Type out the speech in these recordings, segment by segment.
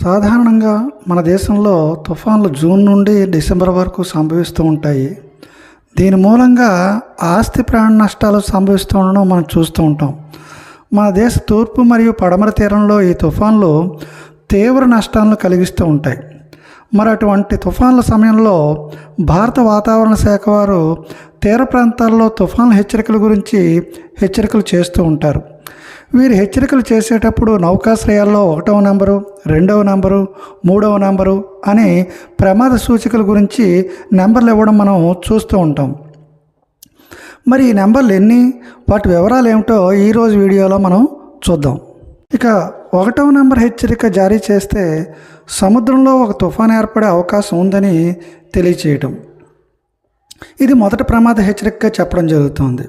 సాధారణంగా మన దేశంలో తుఫాన్లు జూన్ నుండి డిసెంబర్ వరకు సంభవిస్తూ ఉంటాయి. దీని మూలంగా ఆస్తి ప్రాణ నష్టాలు సంభవిస్తూ ఉండడం మనం చూస్తూ ఉంటాం. మన దేశ తూర్పు మరియు పడమర తీరంలో ఈ తుఫాన్లు తీవ్ర నష్టాలను కలిగిస్తూ ఉంటాయి. మరి అటువంటి తుఫాన్ల సమయంలో భారత వాతావరణ శాఖ వారు తీర ప్రాంతాల్లో తుఫాన్ల హెచ్చరికల గురించి హెచ్చరికలు చేస్తూ ఉంటారు. వీరు హెచ్చరికలు చేసేటప్పుడు నౌకాశ్రయాల్లో 1వ నెంబరు, 2వ నెంబరు, 3వ నెంబరు అని ప్రమాద సూచికల గురించి నెంబర్లు ఇవ్వడం మనం చూస్తూ ఉంటాం. మరి ఈ నెంబర్లు ఎన్ని, వాటి వివరాలు ఏమిటో ఈరోజు వీడియోలో మనం చూద్దాం. ఇక 1వ నెంబర్ హెచ్చరిక జారీ చేస్తే సముద్రంలో ఒక తుఫాన్ ఏర్పడే అవకాశం ఉందని తెలియచేయటం. ఇది మొదటి ప్రమాద హెచ్చరికగా చెప్పడం జరుగుతుంది.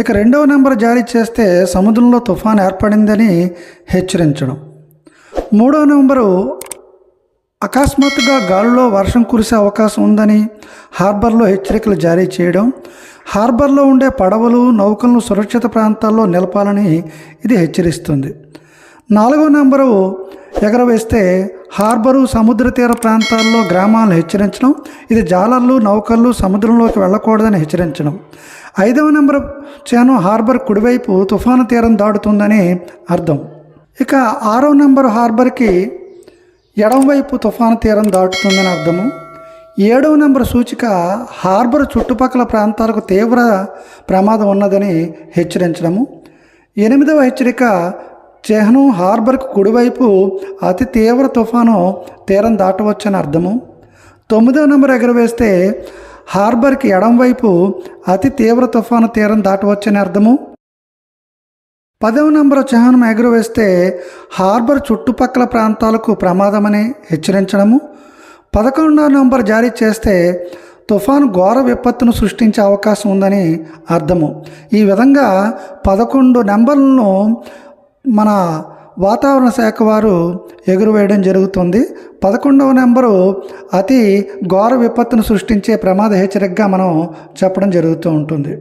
ఇక 2వ నెంబర్ జారీ చేస్తే సముద్రంలో తుఫాన్ ఏర్పడిందని హెచ్చరించడం. 3వ నెంబరు అకస్మాత్తుగా గాలిలో వర్షం కురిసే అవకాశం ఉందని హార్బర్లో హెచ్చరికలు జారీ చేయడం. హార్బర్లో ఉండే పడవలు, నౌకలను సురక్షిత ప్రాంతాల్లో నిలపాలని ఇది హెచ్చరిస్తుంది. 4వ నెంబరు ఎగరవేస్తే హార్బరు, సముద్ర తీర ప్రాంతాల్లో గ్రామాలను హెచ్చరించడం. ఇది జాలర్లు, నౌకర్లు సముద్రంలోకి వెళ్ళకూడదని హెచ్చరించడం. 5వ నెంబర్ చేను హార్బర్ కుడివైపు తుఫాను తీరం దాటుతుందని అర్థం. ఇక 6వ నెంబర్ హార్బర్కి ఎడమవైపు తుఫాను తీరం దాటుతుందని అర్థము. 7వ నెంబర్ సూచిక హార్బర్ చుట్టుపక్కల ప్రాంతాలకు తీవ్ర ప్రమాదం ఉన్నదని హెచ్చరించడము. 8వ హెచ్చరిక చిహ్నం హార్బర్కు కుడివైపు అతి తీవ్ర తుఫాను తీరం దాటవచ్చని అర్థము. 9వ నెంబర్ ఎగరవేస్తే హార్బర్కి ఎడంవైపు అతి తీవ్ర తుఫాను తీరం దాటవచ్చని అర్థము. 10వ నెంబర్ చిహ్నం ఎగురవేస్తే హార్బర్ చుట్టుపక్కల ప్రాంతాలకు ప్రమాదమని హెచ్చరించడము. 11వ నెంబర్ జారీ చేస్తే తుఫాను ఘోర విపత్తును సృష్టించే అవకాశం ఉందని అర్థము. ఈ విధంగా 11 నెంబర్లను మన వాతావరణ శాఖ వారు ఎగురవేయడం జరుగుతుంది. 11వ నెంబరు అతి ఘోర విపత్తును సృష్టించే ప్రమాద హెచ్చరికగా మనం చెప్పడం జరుగుతూ ఉంటుంది.